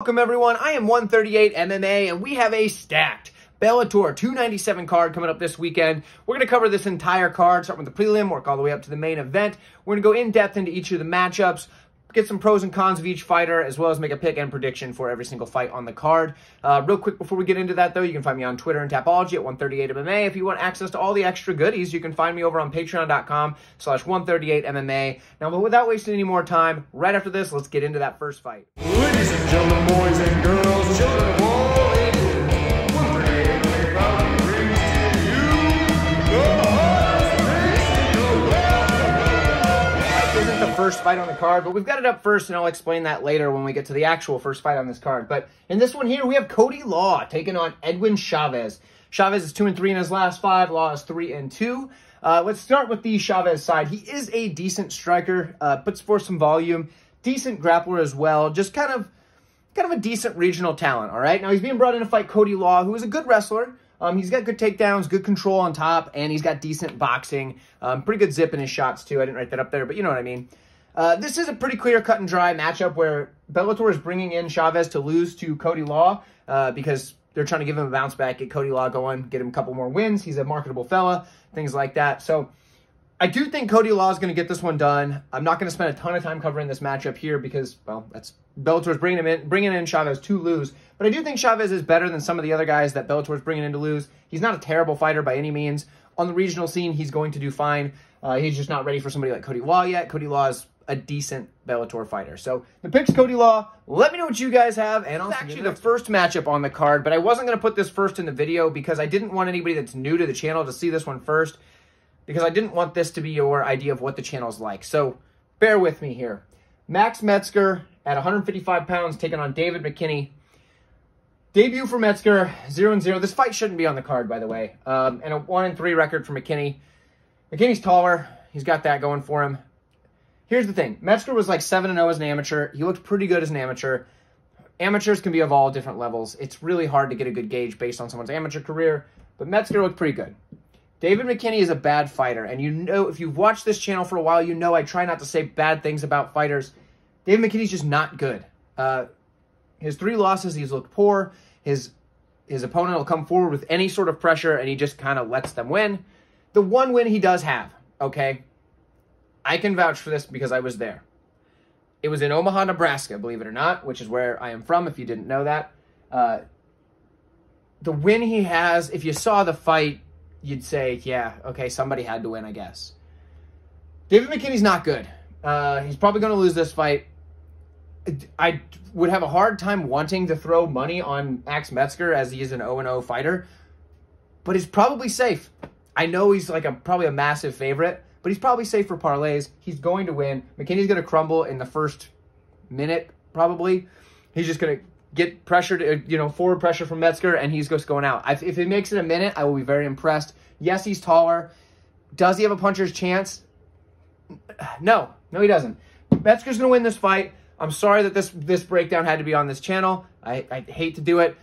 Welcome everyone, I am 138 MMA and we have a stacked Bellator 297 card coming up this weekend. We're going to cover this entire card, starting with the prelim, work all the way up to the main event. We're going to go in depth into each of the matchups, get some pros and cons of each fighter, as well as make a pick and prediction for every single fight on the card. Real quick before we get into that though, you can find me on Twitter and Tapology at 138MMA. If you want access to all the extra goodies, you can find me over on patreon.com/138MMA. Now, but without wasting any more time, right after this, let's get into that first fight. Ladies and gentlemen, boys and girls, children of all ages, 138 MMA proudly brings to you the hottest race in the world. This isn't the first fight on the card, but we've got it up first, and I'll explain that later when we get to the actual first fight on this card. But in this one here, we have Cody Law taking on Edwin Chavez. Chavez is 2-3 in his last 5. Law is 3-2. Let's start with the Chavez side. He is a decent striker, puts forth some volume, decent grappler as well, just kind of a decent regional talent, all right? Now, he's being brought in to fight Cody Law, who is a good wrestler. He's got good takedowns, good control on top, and he's got decent boxing. Pretty good zip in his shots, too. I didn't write that up there, but you know what I mean. This is a pretty clear cut and dry matchup where Bellator is bringing in Chavez to lose to Cody Law because they're trying to give him a bounce back, get Cody Law going, get him a couple more wins. He's a marketable fella, things like that. So I do think Cody Law is going to get this one done. I'm not going to spend a ton of time covering this matchup here because, well, that's Bellator's bringing in Chavez to lose. But I do think Chavez is better than some of the other guys that Bellator's bringing in to lose. He's not a terrible fighter by any means. On the regional scene, he's going to do fine. He's just not ready for somebody like Cody Law yet. Cody Law is a decent Bellator fighter. So the pick's Cody Law. Let me know what you guys have. And I'll actually the first matchup on the card, but I wasn't going to put this first in the video because I didn't want anybody that's new to the channel to see this one first, because I didn't want this to be your idea of what the channel's like. So bear with me here. Max Metzger at 155 pounds taking on David McKinney. Debut for Metzger, 0-0. This fight shouldn't be on the card, by the way. And a 1-3 record for McKinney. McKinney's taller. He's got that going for him. Here's the thing. Metzger was like 7-0 as an amateur. He looked pretty good as an amateur. Amateurs can be of all different levels. It's really hard to get a good gauge based on someone's amateur career, but Metzger looked pretty good. David McKinney is a bad fighter, and you know, if you've watched this channel for a while, you know I try not to say bad things about fighters. David McKinney's just not good. His 3 losses, he's looked poor. His opponent will come forward with any sort of pressure, and he just kind of lets them win. The one win he does have, okay, I can vouch for this because I was there. It was in Omaha, Nebraska, believe it or not, which is where I am from, if you didn't know that. The win he has, if you saw the fight, you'd say, yeah, okay, somebody had to win, I guess. David McKinney's not good. He's probably going to lose this fight. I would have a hard time wanting to throw money on Max Metzger as he is an 0-0 fighter, but he's probably safe. I know he's like probably a massive favorite, but he's probably safe for parlays. He's going to win. McKinney's going to crumble in the first minute, probably. He's just going to get pressured, forward pressure from Metzger, and he's just going out. If he makes it a minute, I will be very impressed. Yes, he's taller. Does he have a puncher's chance? No, he doesn't. Metzger's going to win this fight. I'm sorry that this breakdown had to be on this channel. I hate to do it.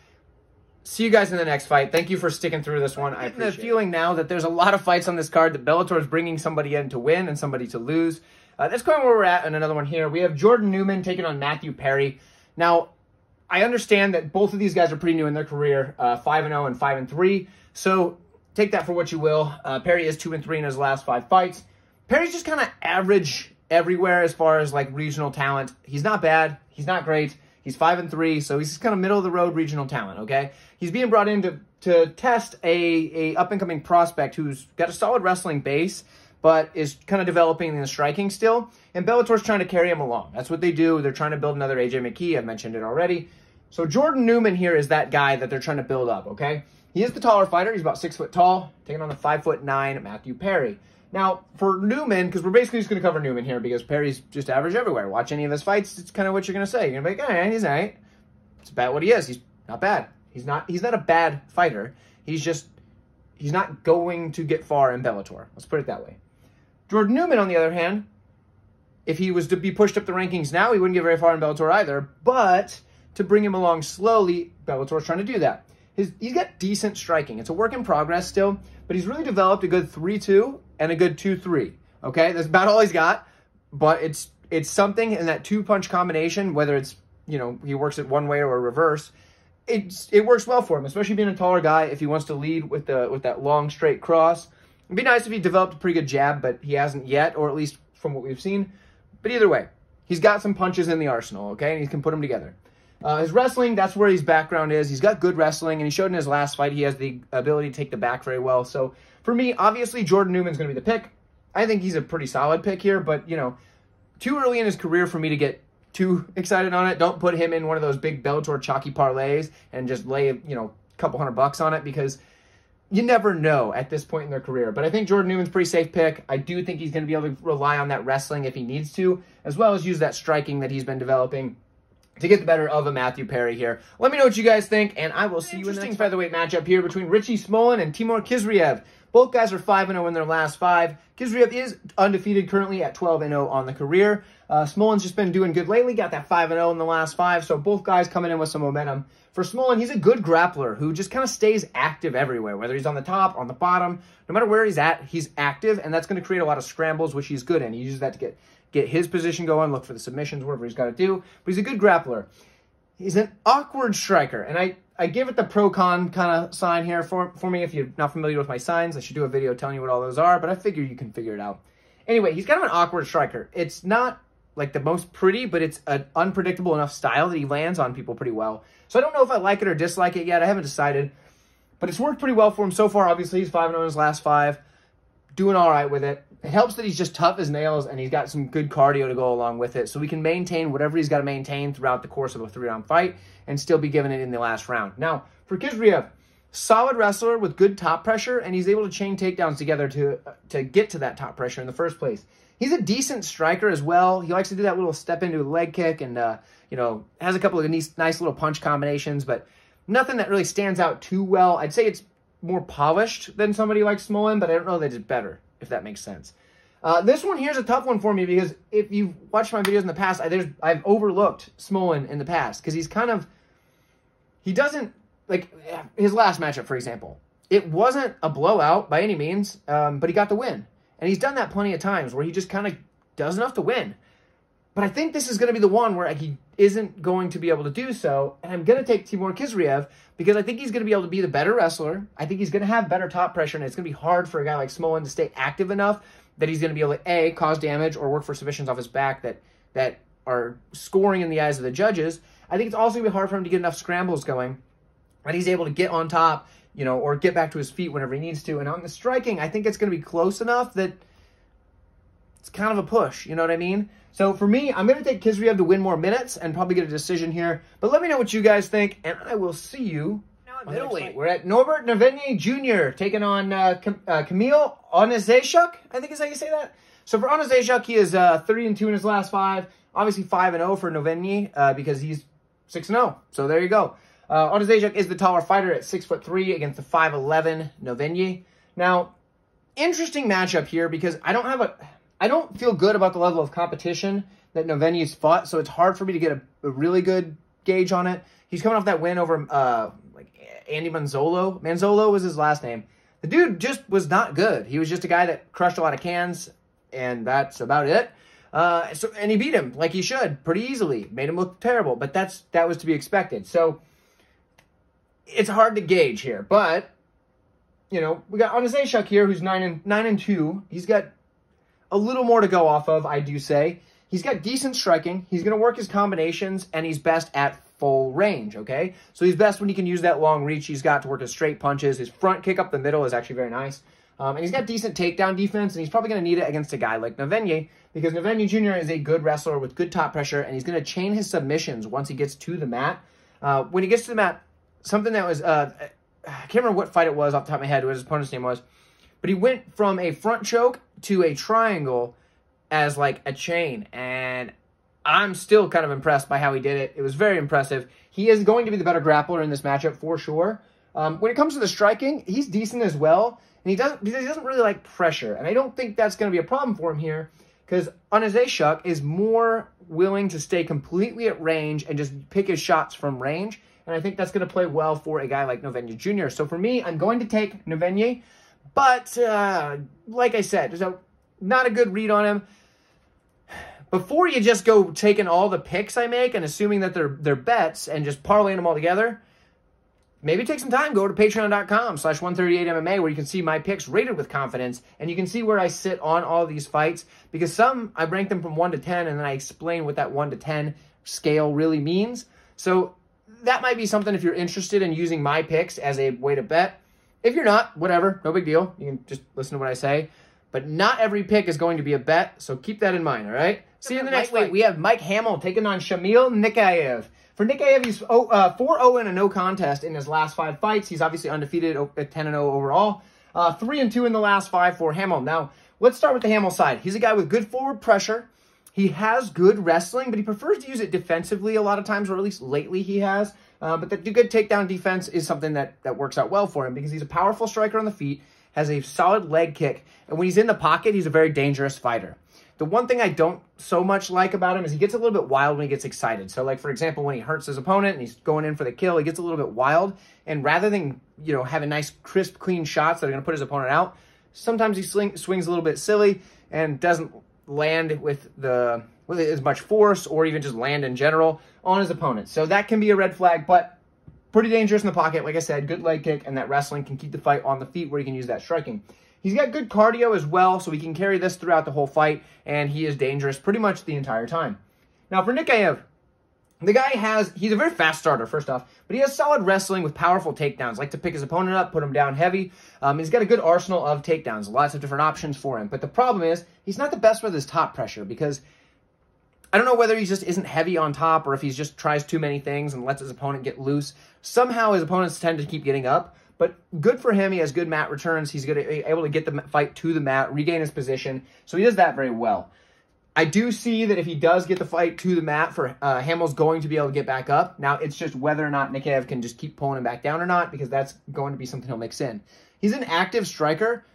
See you guys in the next fight. Thank you for sticking through this one. I appreciate the feeling now that there's a lot of fights on this card that Bellator is bringing somebody in to win and somebody to lose. That's kind of where we're at, and another one here. We have Jordan Newman taking on Matthew Perry. Now, I understand that both of these guys are pretty new in their career, 5-0 and 5-3. So take that for what you will. Perry is 2-3 in his last 5 fights. Perry's just kind of average everywhere as far as like regional talent. He's not bad. He's not great. He's 5-3, so he's just kind of middle-of-the-road regional talent, okay? He's being brought in to test a up-and-coming prospect who's got a solid wrestling base, but is kind of developing in the striking still, and Bellator's trying to carry him along. That's what they do. They're trying to build another AJ McKee. I've mentioned it already. So Jordan Newman here is that guy that they're trying to build up, okay? He is the taller fighter. He's about 6 foot tall, taking on the 5'9" Matthew Perry. Now, for Newman, because we're basically just going to cover Newman here because Perry's just average everywhere. Watch any of his fights, it's kind of what you're going to say. You're going to be like, all right, he's all right. It's about what he is. He's not bad. He's not a bad fighter. He's not going to get far in Bellator. Let's put it that way. Jordan Newman, on the other hand, if he was to be pushed up the rankings now, he wouldn't get very far in Bellator either. But to bring him along slowly, Bellator's trying to do that. He's got decent striking. It's a work in progress still, but he's really developed a good 3-2 and a good 2-3. Okay, that's about all he's got, but it's something in that 2-punch combination, whether it's you know, he works it one way or a reverse, it works well for him, especially being a taller guy. If he wants to lead with that long straight cross, it'd be nice if he developed a pretty good jab, but he hasn't yet, or at least from what we've seen. But either way, he's got some punches in the arsenal, okay, and he can put them together. His wrestling, that's where his background is. He's got good wrestling, and he showed in his last fight he has the ability to take the back very well. So for me, obviously, Jordan Newman's going to be the pick. I think he's a pretty solid pick here, but, you know, too early in his career for me to get too excited on it. Don't put him in one of those big Bellator chalky parlays and just lay, you know, a couple $100 on it, because you never know at this point in their career. But I think Jordan Newman's a pretty safe pick. I do think he's going to be able to rely on that wrestling if he needs to, as well as use that striking that he's been developing to get the better of a Matthew Perry here. Let me know what you guys think, and I will see you in the next featherweight matchup here between Richie Smullen and Timur Khizriev. Both guys are 5-0 in their last 5. Khizriev is undefeated currently at 12-0 on the career. Smullen's just been doing good lately, got that 5-0 in the last 5, so both guys coming in with some momentum. For Smullen, he's a good grappler who just kind of stays active everywhere, whether he's on the top, on the bottom, no matter where he's at, he's active, and that's going to create a lot of scrambles, which he's good in. He uses that to get his position going, look for the submissions, whatever he's got to do, but he's a good grappler. He's an awkward striker, and I give it the pro-con kind of sign here for me. If you're not familiar with my signs, I should do a video telling you what all those are, but I figure you can figure it out. Anyway, he's kind of an awkward striker. It's not like the most pretty, but it's an unpredictable enough style that he lands on people pretty well. So I don't know if I like it or dislike it yet. I haven't decided, but it's worked pretty well for him so far. Obviously, he's 5-0 in his last 5, doing all right with it. It helps that he's just tough as nails, and he's got some good cardio to go along with it, so we can maintain whatever he's got to maintain throughout the course of a 3-round fight and still be giving it in the last round. Now, for Khizriev, solid wrestler with good top pressure, and he's able to chain takedowns together to get to that top pressure in the first place. He's a decent striker as well. He likes to do that little step into a leg kick and, you know, has a couple of nice little punch combinations, but nothing that really stands out too well. I'd say it's more polished than somebody like Smullen, but I don't know that it's better, if that makes sense. This one here's a tough one for me, because if you've watched my videos in the past, I've overlooked Smullen in the past, because he doesn't, like, his last matchup, for example, it wasn't a blowout by any means, but he got the win. And he's done that plenty of times where he just kind of does enough to win. But I think this is going to be the one where he isn't going to be able to do so. And I'm going to take Timur Khizriev because I think he's going to be able to be the better wrestler. I think he's going to have better top pressure, and it's going to be hard for a guy like Smullen to stay active enough that he's going to be able to, A, cause damage or work for submissions off his back that are scoring in the eyes of the judges. I think it's also going to be hard for him to get enough scrambles going that he's able to get on top, you know, or get back to his feet whenever he needs to. And on the striking, I think it's going to be close enough that it's kind of a push, you know what I mean? So for me, I'm going to take Khizriev to win more minutes and probably get a decision here. But let me know what you guys think, and I will see you now at middleweight. We're at Norbert Novenyi Jr. taking on Kamil Oniszczuk, I think is how you say that. So for Oniszczuk, he is 3-2 in his last 5. Obviously 5-0 for Novenyi because he's 6-0. So there you go. Oniszczuk is the taller fighter at 6'3" against the 5'11" Novenyi. Now, interesting matchup here because I don't feel good about the level of competition that Novenyi's fought, so it's hard for me to get a really good gauge on it. He's coming off that win over like Andy Manzolo. Manzolo was his last name. The dude just was not good. He was just a guy that crushed a lot of cans, and that's about it. And he beat him like he should pretty easily. Made him look terrible, but that was to be expected. So it's hard to gauge here, but you know, we got Oniszczuk here, who's 9-2. He's got a little more to go off of, I do say. He's got decent striking. He's going to work his combinations, and he's best at full range, okay? So he's best when he can use that long reach he's got to work his straight punches. His front kick up the middle is actually very nice. And he's got decent takedown defense, and he's probably going to need it against a guy like Novenyi because Novenyi Jr. is a good wrestler with good top pressure, and he's going to chain his submissions once he gets to the mat. When he gets to the mat, something that was, I can't remember what fight it was off the top of my head, what his opponent's name was, but he went from a front choke to a triangle as like a chain, and I'm still kind of impressed by how he did it. It was very impressive. He is going to be the better grappler in this matchup for sure. When it comes to the striking, he's decent as well, and he doesn't really like pressure, and I don't think that's going to be a problem for him here because Oniszczuk is more willing to stay completely at range and just pick his shots from range, and I think that's going to play well for a guy like Novenyi Jr. So for me, I'm going to take Novenyi, but like I said, there's not a good read on him. before you just go taking all the picks I make and assuming that they're bets and just parlaying them all together, maybe take some time, go to patreon.com/138MMA where you can see my picks rated with confidence, and you can see where I sit on all these fights, because some, I rank them from 1 to 10, and then I explain what that 1 to 10 scale really means. So that might be something if you're interested in using my picks as a way to bet. If you're not, whatever, no big deal. You can just listen to what I say. But not every pick is going to be a bet, so keep that in mind, all right? See you in the next fight. We have Mike Hamel taking on Shamil Nikaev. For Nikaev, he's 4-0 in a no contest in his last 5 fights. He's obviously undefeated at 10-0 overall. 3-2 in the last 5 for Hamel. Now, let's start with the Hamel side. He's a guy with good forward pressure. He has good wrestling, but he prefers to use it defensively a lot of times, or at least lately he has. But the good takedown defense is something that works out well for him, because he's a powerful striker on the feet, has a solid leg kick, and when he's in the pocket, he's a very dangerous fighter. The one thing I don't so much like about him is he gets a little bit wild when he gets excited. So, like, for example, when he hurts his opponent and he's going in for the kill, he gets a little bit wild. And rather than, having nice, crisp, clean shots that are going to put his opponent out, sometimes he swings a little bit silly and doesn't land with as much force, or even just land in general on his opponent. So that can be a red flag, but pretty dangerous in the pocket. Like I said, good leg kick, and that wrestling can keep the fight on the feet where he can use that striking. He's got good cardio as well, so he can carry this throughout the whole fight, and he is dangerous pretty much the entire time. Now, for Nikaev, the guy he's a very fast starter, first off, but he has solid wrestling with powerful takedowns, like to pick his opponent up, put him down heavy. He's got a good arsenal of takedowns, lots of different options for him. But the problem is, he's not the best with his top pressure, because I don't know whether he just isn't heavy on top, or if he just tries too many things and lets his opponent get loose. Somehow his opponents tend to keep getting up. But good for him. He has good mat returns. He's able to get the fight to the mat, regain his position. So he does that very well. I do see that if he does get the fight to the mat, Hamel's going to be able to get back up. Now, it's just whether or not Nikaev can just keep pulling him back down or not, because that's going to be something he'll mix in. He's an active striker.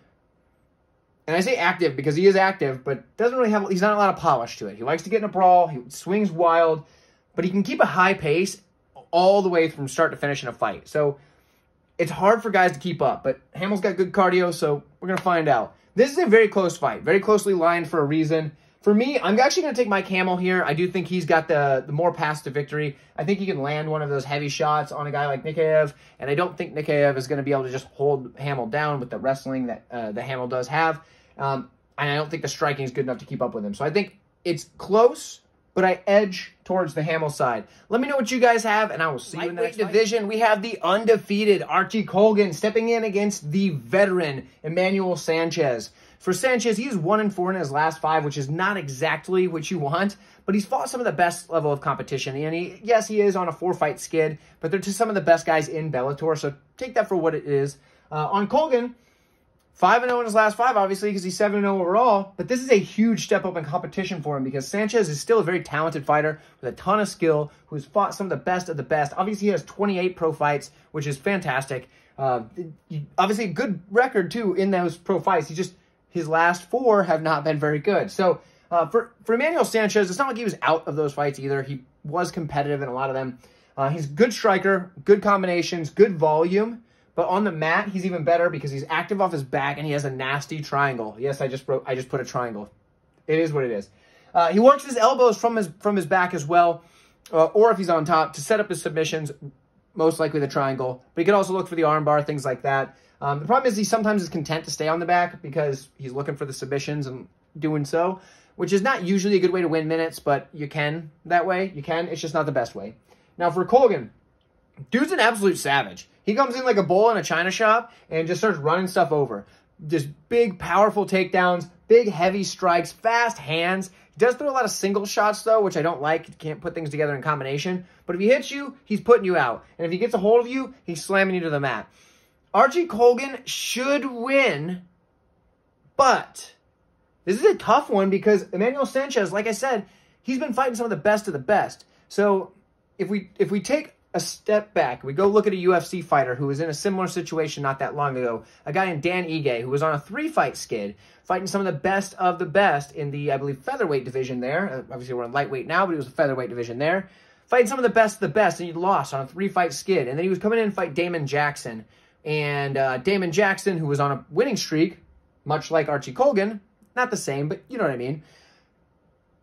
And I say active because he is active, but he's not a lot of polish to it. He likes to get in a brawl. He swings wild, but he can keep a high pace all the way from start to finish in a fight. So it's hard for guys to keep up, but Hamel's got good cardio, so we're going to find out. This is a very close fight, very closely lined for a reason. For me, I'm actually going to take Mike Hamel here. I do think he's got the more paths to victory. I think he can land one of those heavy shots on a guy like Nikaev, and I don't think Nikaev is going to be able to just hold Hamel down with the wrestling that Hamel does have. And I don't think the striking is good enough to keep up with him. So I think it's close, but I edge towards the Hamel side. Let me know what you guys have, and I will see you in the next division. We have the undefeated Archie Colgan stepping in against the veteran Emmanuel Sanchez. For Sanchez, he's 1-4 in his last 5, which is not exactly what you want, but he's fought some of the best level of competition. And yes, he is on a 4-fight skid, but they're just some of the best guys in Bellator, so take that for what it is. On Colgan, 5-0 in his last 5, obviously, because he's 7-0 overall. But this is a huge step up in competition for him, because Sanchez is still a very talented fighter with a ton of skill, who's fought some of the best of the best. Obviously, he has 28 pro fights, which is fantastic. Obviously, a good record, too, in those pro fights. His last 4 have not been very good. So, for Emmanuel Sanchez, it's not like he was out of those fights either. He was competitive in a lot of them. He's a good striker, good combinations, good volume. But on the mat, he's even better because he's active off his back and he has a nasty triangle. Yes, I just put a triangle. It is what it is. He works his elbows from his back as well, or if he's on top, to set up his submissions, most likely the triangle. But he could also look for the armbar, things like that. The problem is he sometimes is content to stay on the back because he's looking for the submissions and doing so, which is not usually a good way to win minutes, but you can that way. You can. It's just not the best way. Now, for Colgan, dude's an absolute savage. He comes in like a bull in a china shop and just starts running stuff over. Just big, powerful takedowns, big, heavy strikes, fast hands. He does throw a lot of single shots, though, which I don't like. He can't put things together in combination. But if he hits you, he's putting you out. And if he gets a hold of you, he's slamming you to the mat. Archie Colgan should win, but this is a tough one because Emmanuel Sanchez, like I said, he's been fighting some of the best. So if we take a step back, we go look at a UFC fighter who was in a similar situation not that long ago, a guy named Dan Ige, who was on a 3-fight skid, fighting some of the best in the, I believe, featherweight division there. Obviously, we're in lightweight now, but he was a featherweight division there. Fighting some of the best, and he lost on a 3-fight skid. And then he was coming in and fight Damon Jackson. And Damon Jackson, who was on a winning streak, much like Archie Colgan, not the same, but you know what I mean.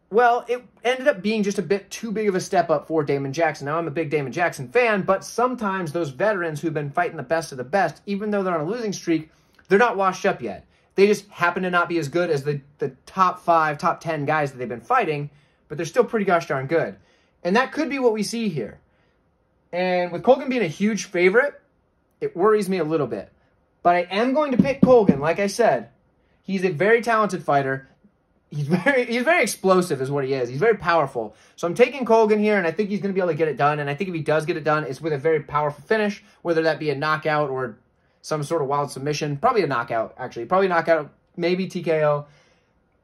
well, it ended up being just a bit too big of a step up for Damon Jackson. Now, I'm a big Damon Jackson fan, but sometimes those veterans who've been fighting the best of the best, even though they're on a losing streak, they're not washed up yet. They just happen to not be as good as the top 5, top 10 guys that they've been fighting, but they're still pretty gosh darn good. And that could be what we see here. And with Colgan being a huge favorite, it worries me a little bit. But I am going to pick Colgan, like I said. He's a very talented fighter. He's very explosive is what he is. He's very powerful. So I'm taking Colgan here, and I think he's going to be able to get it done. And I think if he does get it done, it's with a very powerful finish, whether that be a knockout or some sort of wild submission. Probably a knockout, actually. Probably knockout, maybe TKO.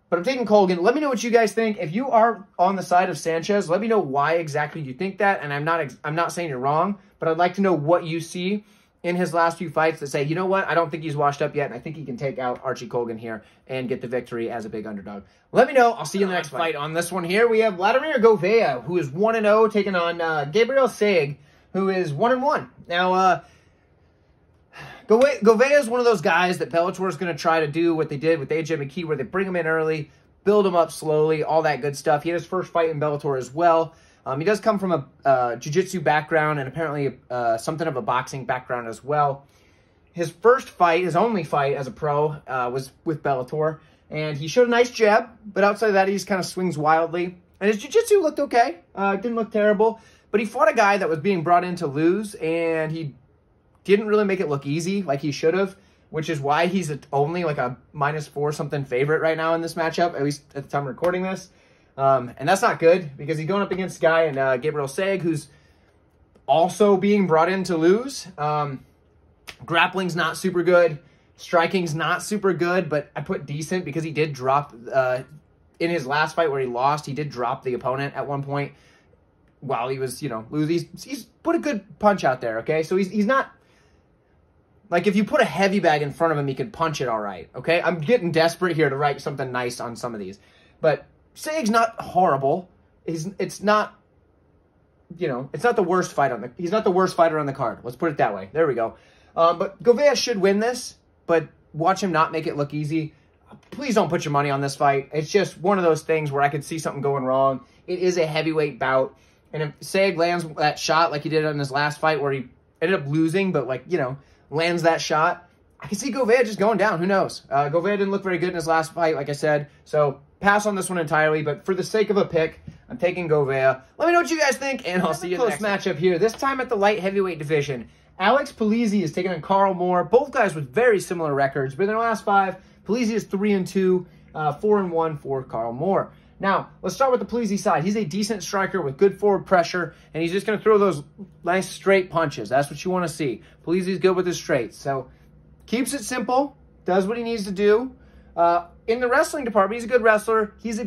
But I'm taking Colgan. Let me know what you guys think. If you are on the side of Sanchez, let me know why exactly you think that. And I'm not saying you're wrong, but I'd like to know what you see in his last few fights that say, you know what, I don't think he's washed up yet, and I think he can take out Archie Colgan here and get the victory as a big underdog. Let me know. I'll see you in the next fight. On this one here, we have Vladimir Gouvea, who is 1-0, taking on Gabriel Sayeg, who is 1-1. Now, Gouvea is one of those guys that Bellator is going to try to do what they did with AJ McKee, where they bring him in early, build him up slowly, all that good stuff. He had his first fight in Bellator as well. He does come from a jiu-jitsu background and apparently something of a boxing background as well. His first fight, his only fight as a pro, was with Bellator. And he showed a nice jab, but outside of that, he just kind of swings wildly. And his jiu-jitsu looked okay. It didn't look terrible. But he fought a guy that was being brought in to lose, and he didn't really make it look easy like he should have, which is why he's only like a -4 something favorite right now in this matchup, at least at the time of recording this. And that's not good because he's going up against a guy in Gabriel Sayeg, who's also being brought in to lose. Grappling's not super good. Striking's not super good, but I put decent because he did drop, in his last fight where he lost, he did drop the opponent at one point while he was, losing. He's put a good punch out there, okay? So he's not, like if you put a heavy bag in front of him, he could punch it all right, okay? I'm getting desperate here to write something nice on some of these. But Sayeg's not horrible. It's not, it's not the worst fight he's not the worst fighter on the card. Let's put it that way. There we go. But Gouvea should win this, but watch him not make it look easy. Please don't put your money on this fight. It's just one of those things where I could see something going wrong. It is a heavyweight bout. And if Sayeg lands that shot like he did on his last fight where he ended up losing, but lands that shot, I can see Gouvea just going down. Who knows? Gouvea didn't look very good in his last fight, like I said. So pass on this one entirely, but for the sake of a pick, I'm taking Gouvea. Let me know what you guys think, and I'll see you in the next matchup here. This time at the light heavyweight division. Alex Polizzi is taking on Carl Moore. Both guys with very similar records, but in their last 5, Polizzi is 3-2, 4-1 for Carl Moore. Now, let's start with the Polizzi side. He's a decent striker with good forward pressure, and he's just going to throw those nice straight punches. That's what you want to see. Polizzi's good with his straights, so keeps it simple, does what he needs to do. In the wrestling department, he's a good wrestler. He's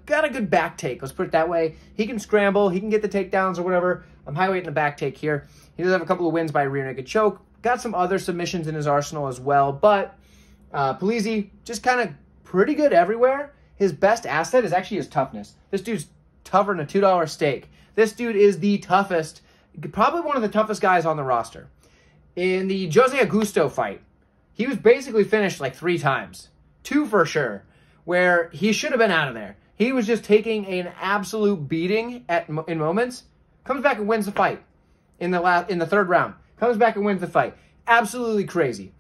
got a good back take. Let's put it that way. He can scramble. He can get the takedowns or whatever. I'm high weight in the back take here. He does have a couple of wins by rear naked choke. Got some other submissions in his arsenal as well. But Polizzi just kind of pretty good everywhere. His best asset is actually his toughness. This dude's tougher than a $2 steak. This dude is the toughest, probably one of the toughest guys on the roster. In the Jose Augusto fight, he was basically finished like 3 times. 2 for sure, where he should have been out of there. He was just taking an absolute beating in moments. Comes back and wins the fight in the 3rd round. Comes back and wins the fight. Absolutely crazy.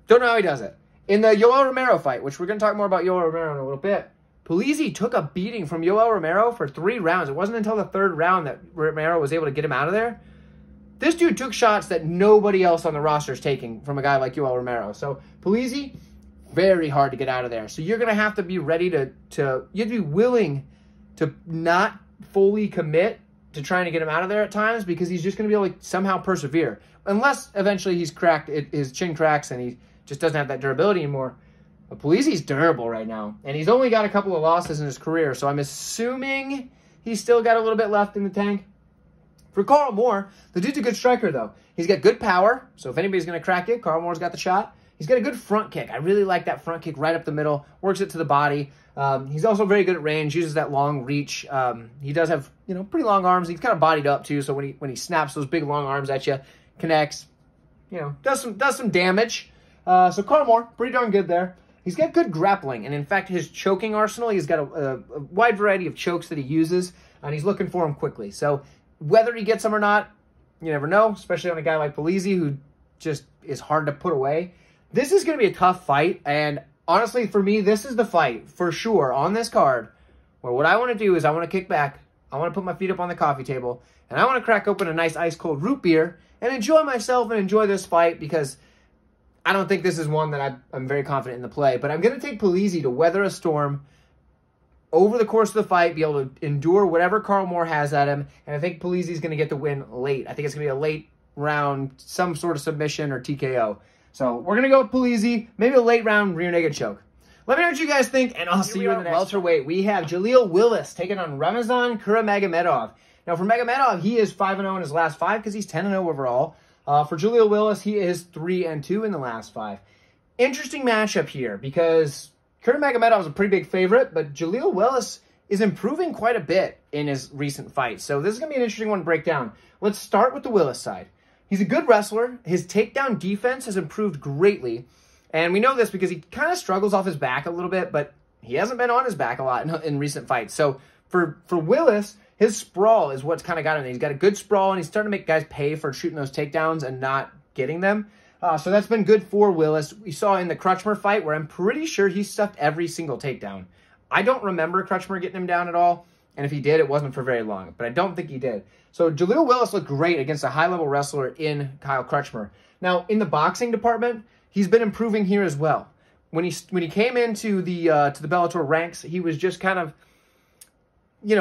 Don't know how he does it. In the Yoel Romero fight, which we're going to talk more about Yoel Romero in a little bit, Polizzi took a beating from Yoel Romero for 3 rounds. It wasn't until the 3rd round that Romero was able to get him out of there. This dude took shots that nobody else on the roster is taking from a guy like Yoel Romero. So Polizzi, very hard to get out of there. So you're going to have to be ready you have to be willing to not fully commit to trying to get him out of there at times, because he's just going to be able to somehow persevere. Unless eventually his chin cracks and he just doesn't have that durability anymore. But Polizzi's durable right now. And he's only got a couple of losses in his career, so I'm assuming he's still got a little bit left in the tank. For Carl Moore, the dude's a good striker, though. He's got good power, so if anybody's going to crack it, Carl Moore's got the shot. He's got a good front kick. I really like that front kick right up the middle. Works it to the body. He's also very good at range. Uses that long reach. He does have pretty long arms. He's kind of bodied up too. So when he snaps those big long arms at you, connects. Does some damage. So Carl Moore, pretty darn good there. He's got good grappling, and in fact, his choking arsenal, he's got a wide variety of chokes that he uses, and he's looking for them quickly. So whether he gets them or not, you never know, especially on a guy like Polizzi, who just is hard to put away. This is going to be a tough fight, and honestly, for me, this is the fight, for sure, on this card, where what I want to do is I want to kick back, I want to put my feet up on the coffee table, and I want to crack open a nice ice-cold root beer and enjoy myself and enjoy this fight, because I don't think this is one that I'm very confident in the play. But I'm going to take Polizzi to weather a storm over the course of the fight, be able to endure whatever Carl Moore has at him, and I think Polizzi's going to get the win late. I think it's going to be a late round, some sort of submission or TKO. So we're going to go with Polizzi, maybe a late round rear naked choke. Let me know what you guys think, and I'll see you in the next welterweight. We have Jaleel Willis taking on Ramazan Kuramagomedov. Now, for Magomedov, he is 5-0 in his last 5 because he's 10-0 overall. For Jaleel Willis, he is 3-2 in the last 5. Interesting matchup here because Kuramagomedov is a pretty big favorite, but Jaleel Willis is improving quite a bit in his recent fights. So this is going to be an interesting one to break down. Let's start with the Willis side. He's a good wrestler. His takedown defense has improved greatly. And we know this because he kind of struggles off his back a little bit, but he hasn't been on his back a lot in recent fights. So for Willis, his sprawl is what's kind of got him. He's got a good sprawl, and he's starting to make guys pay for shooting those takedowns and not getting them. So that's been good for Willis. We saw in the Crutchmer fight where I'm pretty sure he stuffed every single takedown. I don't remember Crutchmer getting him down at all, and if he did, it wasn't for very long, but I don't think he did. So Jaleel Willis looked great against a high-level wrestler in Kyle Crutchmer. Now, in the boxing department, he's been improving here as well. When he came into the Bellator ranks, he was just kind of,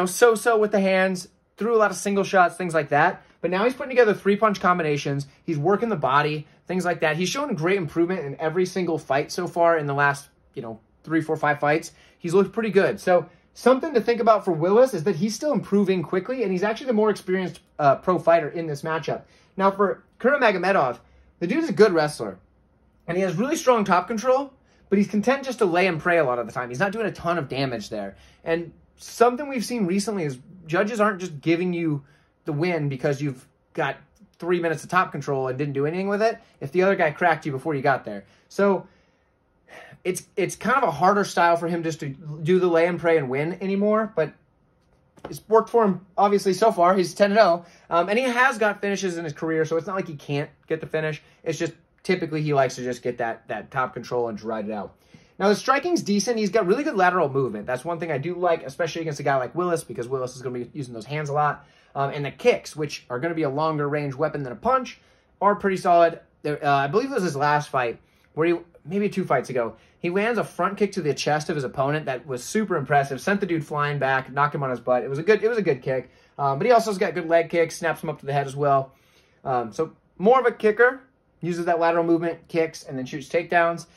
so-so with the hands, threw a lot of single shots, things like that. But now he's putting together 3-punch combinations. He's working the body, things like that. He's shown great improvement in every single fight so far in the last, 3, 4, 5 fights. He's looked pretty good. So something to think about for Willis is that he's still improving quickly, and he's actually the more experienced pro fighter in this matchup. Now, for Kuramagomedov, the dude is a good wrestler, and he has really strong top control, but he's content just to lay and pray a lot of the time. He's not doing a ton of damage there. And something we've seen recently is judges aren't just giving you the win because you've got 3 minutes of top control and didn't do anything with it if the other guy cracked you before you got there. So it's kind of a harder style for him just to do the lay and pray and win anymore, but it's worked for him, obviously, so far. He's 10-0, and he has got finishes in his career, so it's not like he can't get the finish. It's just typically he likes to just get that top control and just ride it out. Now, the striking's decent. He's got really good lateral movement. That's one thing I do like, especially against a guy like Willis, because Willis is going to be using those hands a lot. And the kicks, which are going to be a longer range weapon than a punch, are pretty solid. I believe it was his last fight, where maybe 2 fights ago, he lands a front kick to the chest of his opponent that was super impressive, sent the dude flying back, knocked him on his butt. It was a good kick. But he also has got good leg kicks, snaps him up to the head as well. So more of a kicker, uses that lateral movement, kicks, and then shoots takedowns.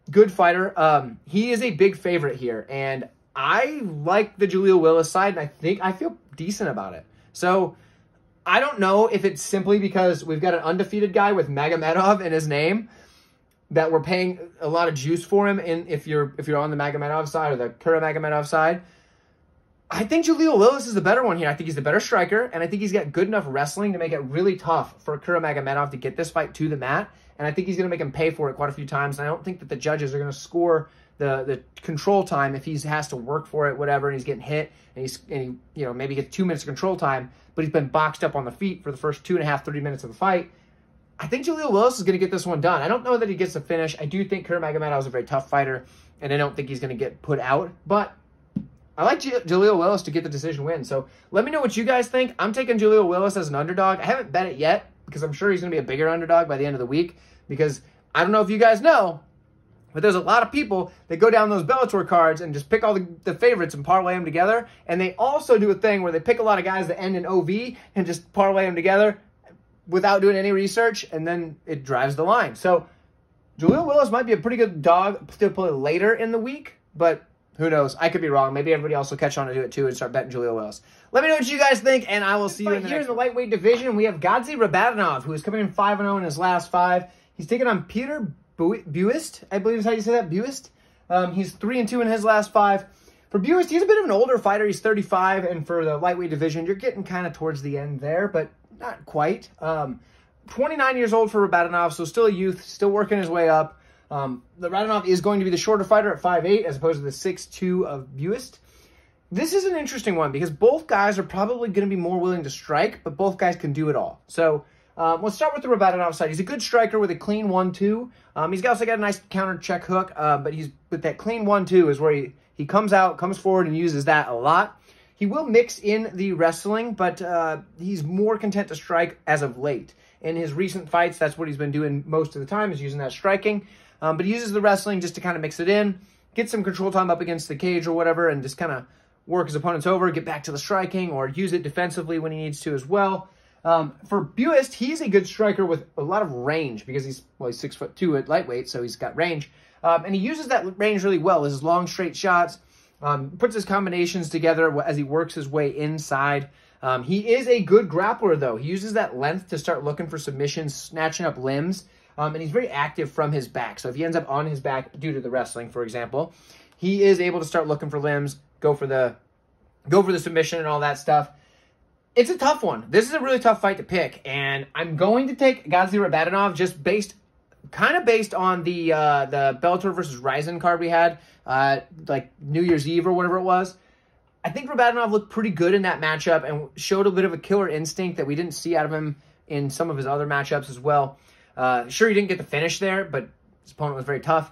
Good fighter. He is a big favorite here, and I like the Jaleel Willis side, and I feel decent about it. So I don't know if it's simply because we've got an undefeated guy with Magomedov in his name that we're paying a lot of juice for him if you're on the Magomedov side or the Kuramagomedov side. I think Jaleel Willis is the better one here. I think he's the better striker, and I think he's got good enough wrestling to make it really tough for Kuramagomedov to get this fight to the mat, and I think he's going to make him pay for it quite a few times, and I don't think that the judges are going to score the control time if he has to work for it, whatever, and he's getting hit, and he maybe gets 2 minutes of control time, but he's been boxed up on the feet for the first 2.5, 3 minutes of the fight. I think Jaleel Willis is going to get this one done. I don't know that he gets the finish. I do think Kuramagomedov is a very tough fighter, and I don't think he's going to get put out, but I like Jaleel Willis to get the decision win. So let me know what you guys think. I'm taking Jaleel Willis as an underdog. I haven't bet it yet because I'm sure he's going to be a bigger underdog by the end of the week, because I don't know if you guys know, but there's a lot of people that go down those Bellator cards and just pick all the favorites and parlay them together. And they also do a thing where they pick a lot of guys that end in OV and just parlay them together without doing any research, and then it drives the line. So Jaleel Willis might be a pretty good dog to play later in the week, but who knows? I could be wrong. Maybe everybody else will catch on to do it too and start betting Jaleel Willis. Let me know what you guys think, and I will see you in the next one. Lightweight division, we have Gouvea Rabadanov, who is coming in 5-0 in his last 5. He's taking on Peter Buist, I believe is how you say that, Buist. He's 3-2 in his last 5. For Buist, he's a bit of an older fighter. He's 35, and for the lightweight division, you're getting kind of towards the end there, but not quite. 29 years old for Rabadanov, so still a youth, still working his way up. The Rabadanov is going to be the shorter fighter at 5'8", as opposed to the 6'2" of Buist. This is an interesting one because both guys are probably going to be more willing to strike, but both guys can do it all. So let's start with the Rabadanov side. He's a good striker with a clean 1-2. He's also got a nice counter check hook, but he's with that clean 1-2 is where he comes out, comes forward, and uses that a lot. He will mix in the wrestling, but he's more content to strike as of late. In his recent fights, that's what he's been doing most of the time, is using that striking. But he uses the wrestling just to kind of mix it in, get some control time up against the cage or whatever, and just kind of work his opponents over, get back to the striking, or use it defensively when he needs to as well. For Buist, he's a good striker with a lot of range because he's 6'2" at lightweight, so he's got range. And he uses that range really well. His long, straight shots, puts his combinations together as he works his way inside. He is a good grappler, though. He uses that length to start looking for submissions, snatching up limbs, and he's very active from his back. So if he ends up on his back due to the wrestling, for example, he is able to start looking for limbs, go for the submission and all that stuff. It's a tough one. This is a really tough fight to pick, and I'm going to take Rabadanov just based on the Bellator versus Ryzen card we had, like New Year's Eve or whatever it was. I think Rabadanov looked pretty good in that matchup and showed a bit of a killer instinct that we didn't see out of him in some of his other matchups as well. Sure, he didn't get the finish there, but his opponent was very tough.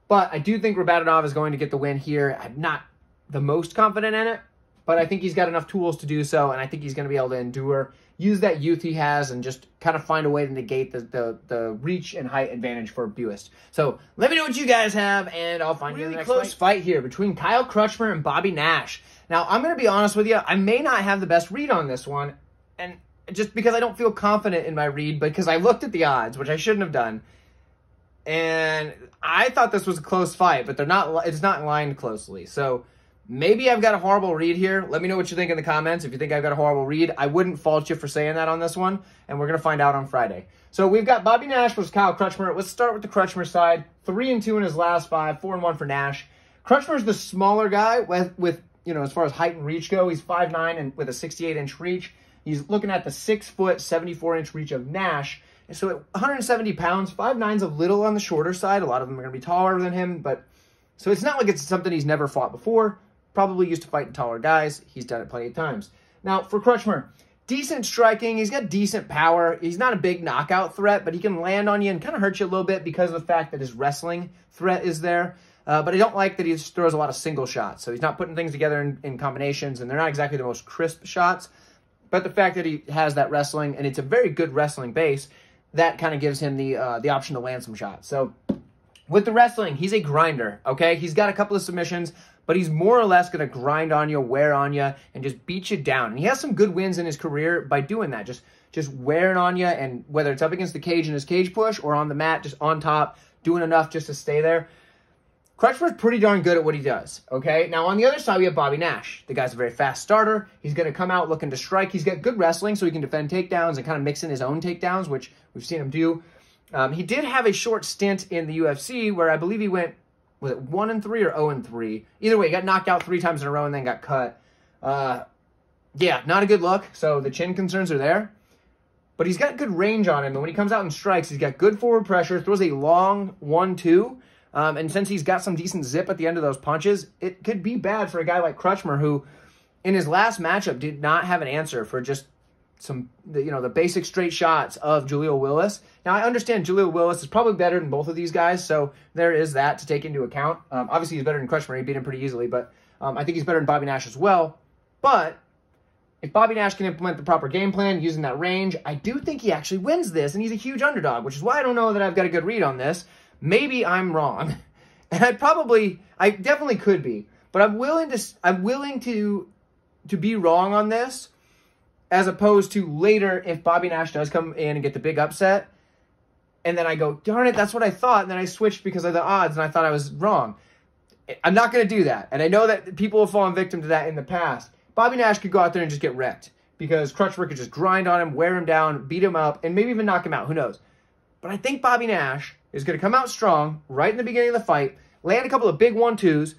But I do think Rabadanov is going to get the win here. I'm not the most confident in it, but I think he's got enough tools to do so, and I think he's going to be able to endure, use that youth he has, and just kind of find a way to negate the reach and height advantage for Buist. So let me know what you guys have, and I'll find you in the next close fight here between Kyle Crutchmer and Bobby Nash. Now, I'm going to be honest with you. I may not have the best read on this one, and just because I don't feel confident in my read, because I looked at the odds, which I shouldn't have done, and I thought this was a close fight, but it's not lined closely. So maybe I've got a horrible read here. Let me know what you think in the comments. If you think I've got a horrible read, I wouldn't fault you for saying that on this one, and we're going to find out on Friday. So we've got Bobby Nash versus Kyle Crutchmer. Let's start with the Crutchmer side. 3-2 in his last 5, 4-1 for Nash. Crutchmer's the smaller guy with as far as height and reach go. He's 5'9" and with a 68-inch reach. He's looking at the 6 foot, 74-inch reach of Nash. So at 170 pounds, 5'9's a little on the shorter side. A lot of them are going to be taller than him, but so it's not like it's something he's never fought before. Probably used to fighting taller guys. He's done it plenty of times. Now, for Crutchmer, decent striking. He's got decent power. He's not a big knockout threat, but he can land on you and kind of hurt you a little bit because of the fact that his wrestling threat is there. But I don't like that he just throws a lot of single shots. So he's not putting things together in combinations, and they're not exactly the most crisp shots. But the fact that he has that wrestling, and it's a very good wrestling base, that kind of gives him the option to land some shots. So with the wrestling, he's a grinder, okay? He's got a couple of submissions, but he's more or less going to grind on you, wear on you, and just beat you down. And he has some good wins in his career by doing that, just wearing on you, and whether it's up against the cage in his cage push or on the mat, just on top, doing enough just to stay there. Crutchmer's pretty darn good at what he does, okay? Now, on the other side, we have Bobby Nash. The guy's a very fast starter. He's going to come out looking to strike. He's got good wrestling, so he can defend takedowns and kind of mix in his own takedowns, which we've seen him do. He did have a short stint in the UFC where I believe he went, was it 1-3 or 0-3? Either way, he got knocked out 3 times in a row and then got cut. Yeah, not a good look, so the chin concerns are there. But he's got good range on him, and when he comes out and strikes, he's got good forward pressure, throws a long 1-2, and since he's got some decent zip at the end of those punches, it could be bad for a guy like Crutchmer, who in his last matchup did not have an answer for just the basic straight shots of Julio Willis. Now, I understand Julio Willis is probably better than both of these guys, so there is that to take into account. Obviously, he's better than Crutchmer. He beat him pretty easily, but I think he's better than Bobby Nash as well. But if Bobby Nash can implement the proper game plan using that range, I do think he actually wins this, and he's a huge underdog, which is why I don't know that I've got a good read on this. Maybe I'm wrong, and I definitely could be, but I'm willing to be wrong on this, as opposed to later if Bobby Nash does come in and get the big upset, and then I go, darn it, that's what I thought, and then I switched because of the odds, and I thought I was wrong. I'm not going to do that, and I know that people have fallen victim to that in the past. Bobby Nash could go out there and just get wrecked, because Crutchmer could just grind on him, wear him down, beat him up, and maybe even knock him out. Who knows? But I think Bobby Nash is going to come out strong right in the beginning of the fight, land a couple of big 1-2s,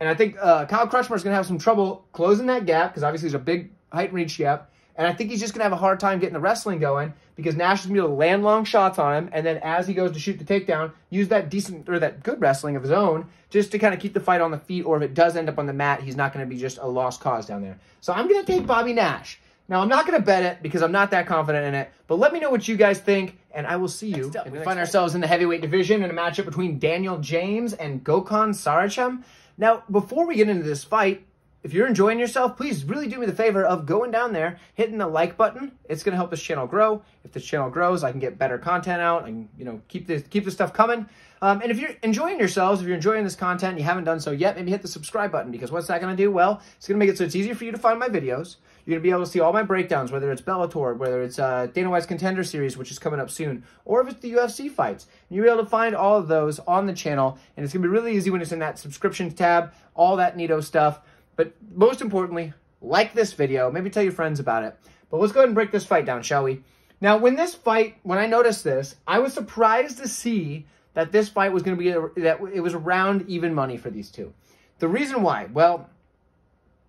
and I think Kyle Crutchmer is going to have some trouble closing that gap, because obviously there's a big height and reach gap, And I think he's just going to have a hard time getting the wrestling going because Nash is going to be able to land long shots on him. And then as he goes to shoot the takedown, use that decent or that good wrestling of his own just to kind of keep the fight on the feet. Or if it does end up on the mat, he's not going to be just a lost cause down there. So I'm going to take Bobby Nash. Now, I'm not going to bet it because I'm not that confident in it. But let me know what you guys think. And I will see you. We find ourselves in the heavyweight division in a matchup between Daniel James and Gökhan Saricam. Now, before we get into this fight, if you're enjoying yourself, please really do me the favor of going down there, hitting the like button. It's going to help this channel grow. If this channel grows, I can get better content out and, you know, keep this stuff coming. And if you're enjoying yourselves, if you're enjoying this content and you haven't done so yet, maybe hit the subscribe button because what's that going to do? Well, it's going to make it so it's easier for you to find my videos. You're going to be able to see all my breakdowns, whether it's Bellator, whether it's Dana White's Contender Series, which is coming up soon, or if it's the UFC fights. And you'll be able to find all of those on the channel. And it's going to be really easy when it's in that subscriptions tab, all that neato stuff. But most importantly, like this video. Maybe tell your friends about it. But let's go ahead and break this fight down, shall we? Now, when I noticed this, I was surprised to see that this fight was going to be, that it was around even money for these two. The reason why, well,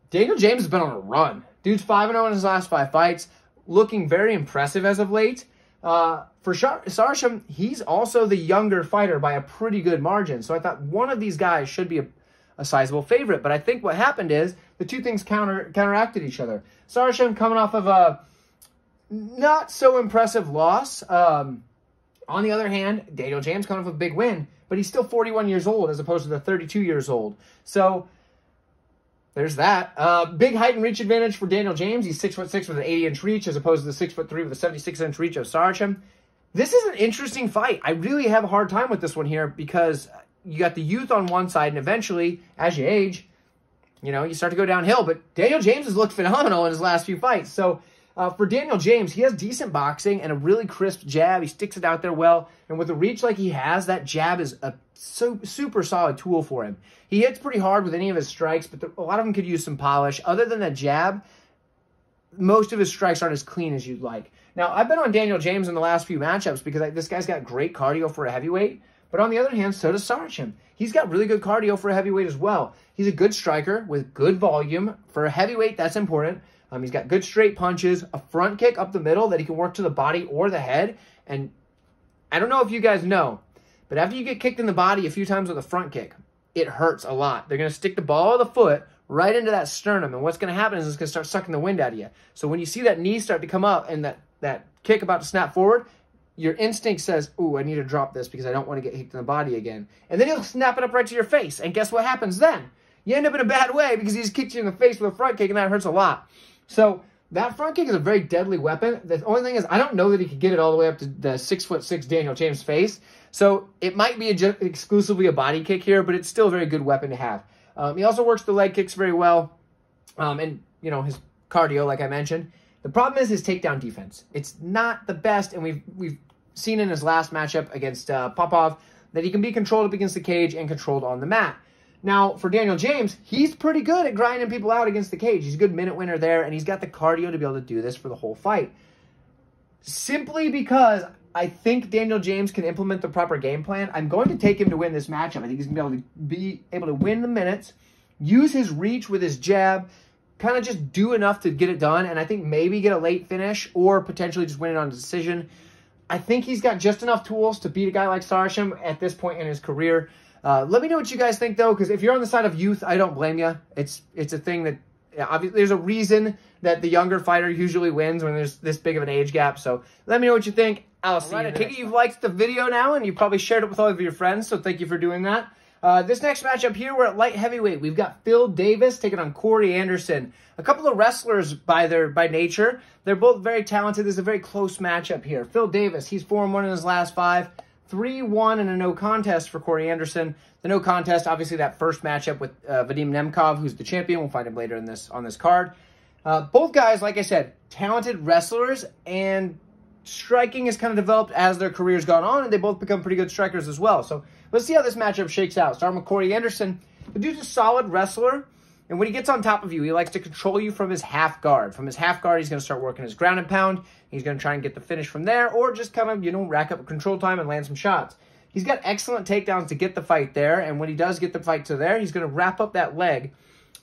Daniel James has been on a run. Dude's 5-0 in his last 5 fights, looking very impressive as of late. For Saricam, he's also the younger fighter by a pretty good margin. So I thought one of these guys should be a sizable favorite. But I think what happened is the two things counteracted each other. Saricam coming off of a not so impressive loss. On the other hand, Daniel James coming off a big win, but he's still 41 years old as opposed to the 32 years old. So there's that. Big height and reach advantage for Daniel James. He's 6'6" with an 80-inch reach as opposed to the 6'3" with a 76-inch reach of Saricam. This is an interesting fight. I really have a hard time with this one here because you got the youth on one side, and eventually, as you age, you know, you start to go downhill. But Daniel James has looked phenomenal in his last few fights. So for Daniel James, he has decent boxing and a really crisp jab. He sticks it out there well. And with a reach like he has, that jab is a super solid tool for him. He hits pretty hard with any of his strikes, but a lot of them could use some polish. Other than that jab, most of his strikes aren't as clean as you'd like. Now, I've been on Daniel James in the last few matchups because this guy's got great cardio for a heavyweight. But on the other hand, so does Saricam. He's got really good cardio for a heavyweight as well. He's a good striker with good volume. For a heavyweight, that's important. He's got good straight punches, a front kick up the middle that he can work to the body or the head. And I don't know if you guys know, but after you get kicked in the body a few times with a front kick, it hurts a lot. They're going to stick the ball of the foot right into that sternum. And what's going to happen is it's going to start sucking the wind out of you. So when you see that knee start to come up and that kick about to snap forward, your instinct says, ooh, I need to drop this because I don't want to get hit in the body again. And then he'll snap it up right to your face. And guess what happens then? You end up in a bad way because he just kicked you in the face with a front kick, and that hurts a lot. So that front kick is a very deadly weapon. The only thing is I don't know that he could get it all the way up to the 6'6" Daniel James' face. So it might be exclusively a body kick here, but it's still a very good weapon to have. He also works the leg kicks very well. And, you know, his cardio, like I mentioned. The problem is his takedown defense. It's not the best, and we've seen in his last matchup against Popov that he can be controlled up against the cage and controlled on the mat. Now, for Daniel James, he's pretty good at grinding people out against the cage. He's a good minute winner there, and he's got the cardio to be able to do this for the whole fight. Simply because I think Daniel James can implement the proper game plan, I'm going to take him to win this matchup. I think he's going to be able to win the minutes, use his reach with his jab, kind of just do enough to get it done, and I think maybe get a late finish or potentially just win it on a decision. I think he's got just enough tools to beat a guy like Saricam at this point in his career. Let me know what you guys think, though, because if you're on the side of youth, I don't blame you. It's a thing that obviously there's a reason that the younger fighter usually wins when there's this big of an age gap. So let me know what you think. I'll see you. I take it you've liked the video now, and you probably shared it with all of your friends, so thank you for doing that. This next matchup here, we're at light heavyweight. We've got Phil Davis taking on Corey Anderson. A couple of wrestlers by nature. They're both very talented. This is a very close matchup here. Phil Davis, he's 4-1 in his last 5. 3-1 and a no contest for Corey Anderson. The no contest, obviously that first matchup with Vadim Nemkov, who's the champion. We'll find him later on this card. Both guys, like I said, talented wrestlers, and striking has kind of developed as their careers gone on, and they both become pretty good strikers as well. So let's see how this matchup shakes out. Starting with Corey Anderson. The dude's a solid wrestler, and when he gets on top of you, he likes to control you from his half guard. From his half guard, he's going to start working his ground and pound. He's going to try and get the finish from there, or just kind of, rack up control time and land some shots. He's got excellent takedowns to get the fight there, and when he does get the fight to there, he's going to wrap up that leg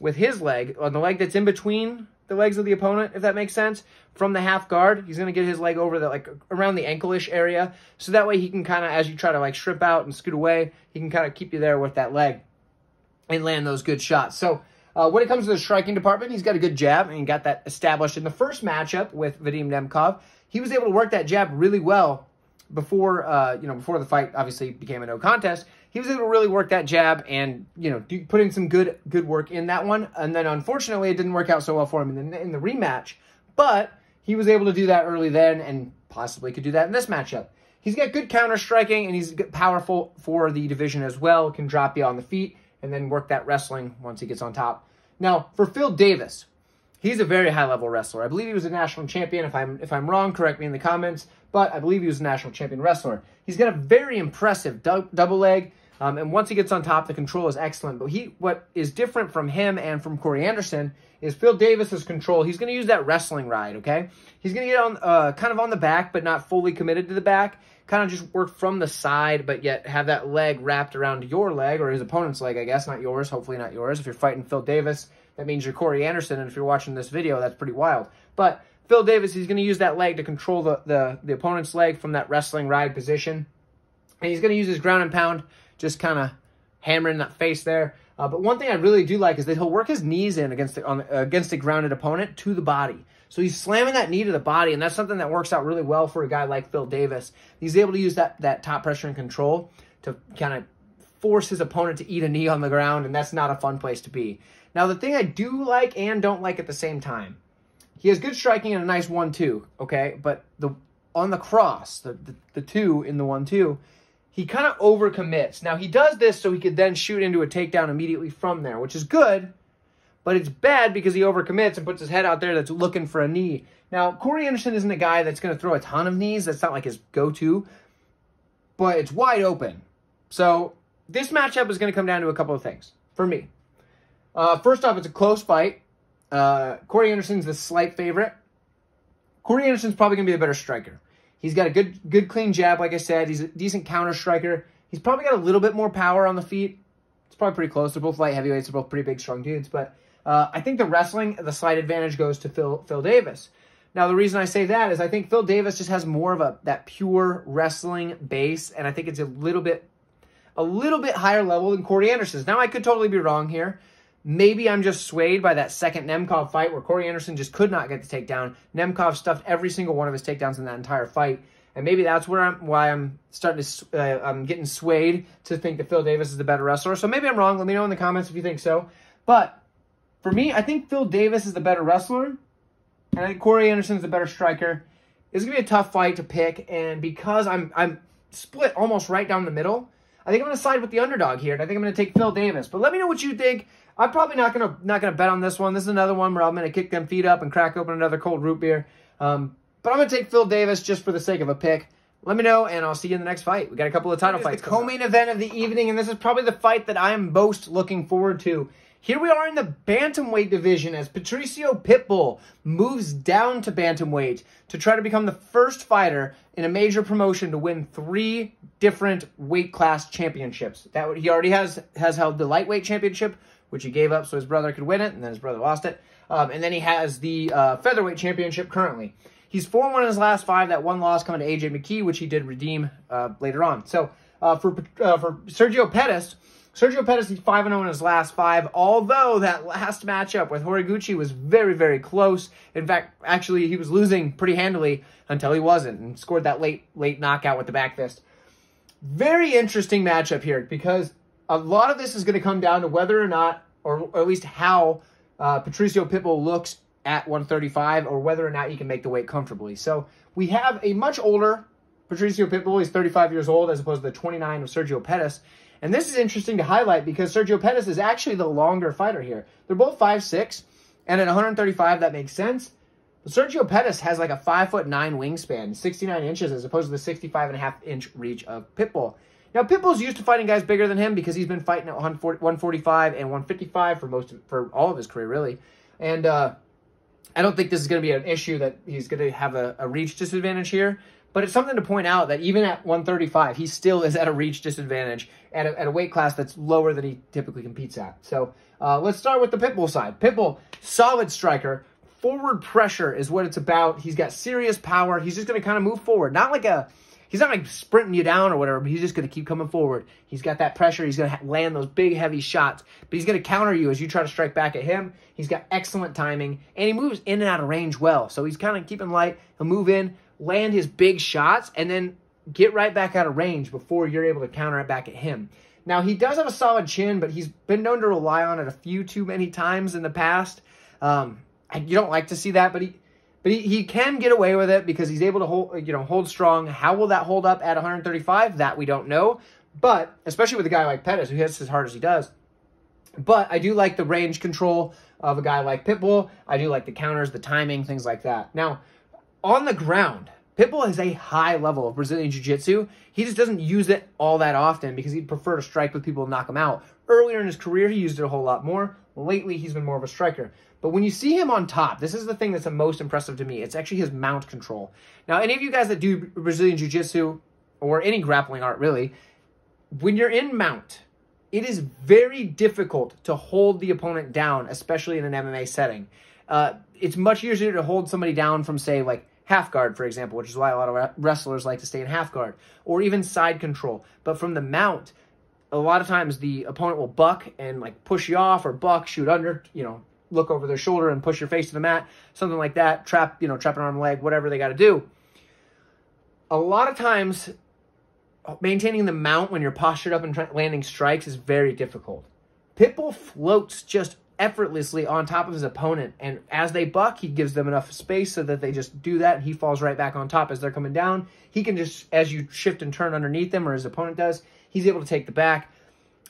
with his leg, on the leg that's in between the legs of the opponent, if that makes sense. From the half guard, he's going to get his leg over the, like, around the ankle-ish area. So that way he can kind of, as you try to, like, strip out and scoot away, he can kind of keep you there with that leg and land those good shots. So when it comes to the striking department, he's got a good jab, and he got that established in the first matchup with Vadim Nemkov. He was able to work that jab really well before, before the fight obviously became a no contest. He was able to really work that jab and, put in some good work in that one. And then, unfortunately, it didn't work out so well for him in the rematch. But he was able to do that early then and possibly could do that in this matchup. He's got good counter striking, and he's powerful for the division as well. Can drop you on the feet and then work that wrestling once he gets on top. Now, for Phil Davis, he's a very high-level wrestler. I believe he was a national champion. If I'm wrong, correct me in the comments. But I believe he was a national champion wrestler. He's got a very impressive double leg. And once he gets on top, the control is excellent. But what is different from him and from Corey Anderson is Phil Davis's control. He's going to use that wrestling ride, okay? He's going to get on kind of on the back, but not fully committed to the back. Kind of just work from the side, but yet have that leg wrapped around your leg, or his opponent's leg, I guess, not yours, hopefully not yours. If you're fighting Phil Davis, that means you're Corey Anderson, and if you're watching this video, that's pretty wild. But Phil Davis, he's going to use that leg to control the opponent's leg from that wrestling ride position. And he's going to use his ground and pound, just kind of hammering that face there. But one thing I really do like is that he'll work his knees in against a grounded opponent to the body. So he's slamming that knee to the body, and that's something that works out really well for a guy like Phil Davis. He's able to use that top pressure and control to kind of force his opponent to eat a knee on the ground, and that's not a fun place to be. Now, the thing I do like and don't like at the same time, he has good striking and a nice 1-2, okay? But on the cross, the 2 in the 1-2, he kind of overcommits. Now, he does this so he could then shoot into a takedown immediately from there, which is good, but it's bad because he overcommits and puts his head out there that's looking for a knee. Now, Corey Anderson isn't a guy that's going to throw a ton of knees. That's not like his go-to, but it's wide open. So this matchup is going to come down to a couple of things for me. First off, it's a close fight. Corey Anderson's the slight favorite. Corey Anderson's probably going to be the better striker. He's got a good clean jab, like I said. He's a decent counter striker. He's probably got a little bit more power on the feet. It's probably pretty close. They're both light heavyweights. They're both pretty big, strong dudes. But I think the wrestling, the slight advantage goes to Phil Davis. Now, the reason I say that is I think Phil Davis just has more of that pure wrestling base, and I think it's a little bit higher level than Corey Anderson's. Now, I could totally be wrong here. Maybe I'm just swayed by that second Nemkov fight where Corey Anderson just could not get the takedown. Nemkov stuffed every single one of his takedowns in that entire fight. And maybe that's why I'm starting to, I'm getting swayed to think that Phil Davis is the better wrestler. So maybe I'm wrong. Let me know in the comments if you think so. But for me, I think Phil Davis is the better wrestler. And I think Corey Anderson is the better striker. It's going to be a tough fight to pick. And because I'm split almost right down the middle, I think I'm going to side with the underdog here. And I think I'm going to take Phil Davis. But let me know what you think. I'm probably not gonna bet on this one. This is another one where I'm gonna kick them feet up and crack open another cold root beer. But I'm gonna take Phil Davis just for the sake of a pick. Let me know, and I'll see you in the next fight. We got a couple of title fights. The co-main event of the evening, and this is probably the fight that I am most looking forward to. Here we are in the bantamweight division as Patricio Pitbull moves down to bantamweight to try to become the first fighter in a major promotion to win 3 different weight class championships. He already has held the lightweight championship, which he gave up so his brother could win it, and then his brother lost it. And then he has the featherweight championship currently. He's 4-1 in his last 5. That one loss coming to AJ McKee, which he did redeem later on. So for Sergio Pettis, he's 5-0 in his last 5, although that last matchup with Horiguchi was very, very close. In fact, actually, he was losing pretty handily until he wasn't and scored that late knockout with the back fist. Very interesting matchup here because a lot of this is going to come down to whether or not, or at least how Patricio Pitbull looks at 135 or whether or not he can make the weight comfortably. So we have a much older Patricio Pitbull. He's 35 years old as opposed to the 29 of Sergio Pettis. And this is interesting to highlight because Sergio Pettis is actually the longer fighter here. They're both 5'6", and at 135, that makes sense. But Sergio Pettis has like a 5'9" wingspan, 69 inches, as opposed to the 65.5-inch reach of Pitbull. Now, Pitbull's used to fighting guys bigger than him because he's been fighting at 145 and 155 for all of his career, really. And I don't think this is going to be an issue that he's going to have a reach disadvantage here. But it's something to point out that even at 135, he still is at a reach disadvantage at a weight class that's lower than he typically competes at. So let's start with the Pitbull side. Pitbull, solid striker, forward pressure is what it's about. He's got serious power. He's just going to kind of move forward. He's not like sprinting you down or whatever, but he's just going to keep coming forward. He's got that pressure. He's going to land those big, heavy shots, but he's going to counter you as you try to strike back at him. He's got excellent timing, and he moves in and out of range well. So he's kind of keeping light. He'll move in, land his big shots, and then get right back out of range before you're able to counter it back at him. Now, he does have a solid chin, but he's been known to rely on it a few too many times in the past. You don't like to see that, but he can get away with it because he's able to hold strong. How will that hold up at 135? That we don't know. But especially with a guy like Pettis, who hits as hard as he does. But I do like the range control of a guy like Pitbull. I do like the counters, the timing, things like that. Now, on the ground, Pitbull has a high level of Brazilian Jiu-Jitsu. He just doesn't use it all that often because he'd prefer to strike with people and knock them out. Earlier in his career, he used it a whole lot more. Lately, he's been more of a striker. But when you see him on top, this is the thing that's the most impressive to me. It's actually his mount control. Now, any of you guys that do Brazilian Jiu-Jitsu or any grappling art, really, when you're in mount, it is very difficult to hold the opponent down, especially in an MMA setting. It's much easier to hold somebody down from, say, like half guard, for example, which is why a lot of wrestlers like to stay in half guard, or even side control. But from the mount, a lot of times the opponent will buck and like push you off, or buck, shoot under, look over their shoulder and push your face to the mat, something like that, trap an arm, leg, whatever they got to do. A lot of times, maintaining the mount when you're postured up and landing strikes is very difficult. Pitbull floats just effortlessly on top of his opponent, and as they buck, he gives them enough space so that they just do that, and he falls right back on top as they're coming down. He can just, as you shift and turn underneath them, or his opponent does, he's able to take the back.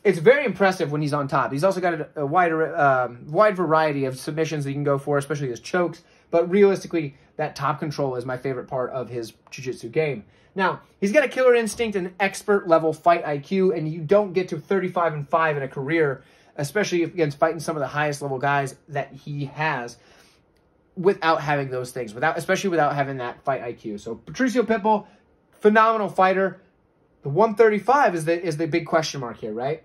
It's very impressive when he's on top. He's also got a wide variety of submissions that he can go for, especially his chokes. But realistically, that top control is my favorite part of his jiu-jitsu game. Now, he's got a killer instinct and expert-level fight IQ, and you don't get to 35-5 in a career, especially against fighting some of the highest-level guys that he has, without having those things, especially without having that fight IQ. So, Patricio Pitbull, phenomenal fighter. The 135 is the big question mark here, right?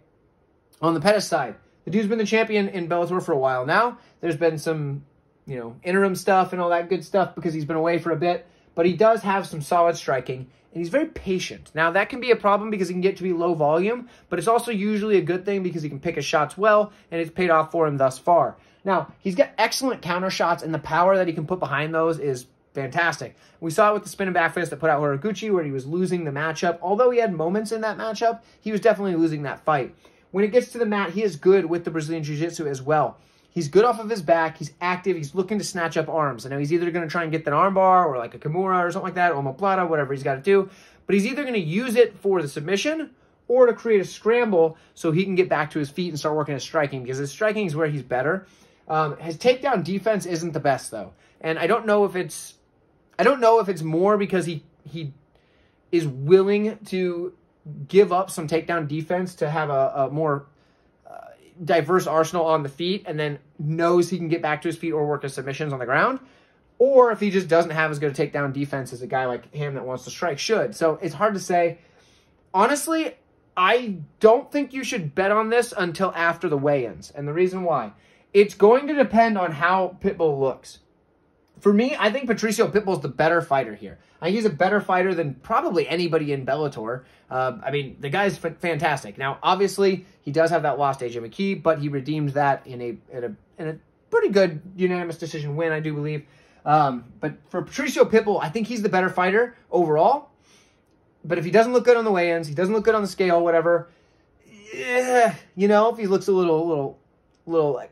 On the Pettis side, the dude's been the champion in Bellator for a while now. There's been some, interim stuff and all that good stuff because he's been away for a bit. But he does have some solid striking, and he's very patient. Now, that can be a problem because he can get to be low volume, but it's also usually a good thing because he can pick his shots well, and it's paid off for him thus far. Now, he's got excellent counter shots, and the power that he can put behind those is fantastic. We saw it with the spin and back fist that put out Horiguchi, where he was losing the matchup. Although he had moments in that matchup, he was definitely losing that fight. When it gets to the mat, he is good with the Brazilian Jiu-Jitsu as well. He's good off of his back. He's active. He's looking to snatch up arms. I know he's either going to try and get that arm bar or like a Kimura or something like that, or omoplata, whatever he's got to do. But he's either going to use it for the submission or to create a scramble so he can get back to his feet and start working his striking, because his striking is where he's better. His takedown defense isn't the best, though. And I don't know if it's more because he is willing to give up some takedown defense to have a more diverse arsenal on the feet, and then knows he can get back to his feet or work his submissions on the ground, or if he just doesn't have as good a takedown defense as a guy like him that wants to strike should. So it's hard to say. Honestly, I don't think you should bet on this until after the weigh-ins, and the reason why. It's going to depend on how Pitbull looks. For me, I think Patricio Pitbull's the better fighter here. I think he's a better fighter than probably anybody in Bellator. The guy's fantastic. Now, obviously, he does have that loss to AJ McKee, but he redeemed that in a pretty good unanimous decision win, I do believe. But for Patricio Pitbull, I think he's the better fighter overall. But if he doesn't look good on the weigh-ins, he doesn't look good on the scale, whatever, if he looks a little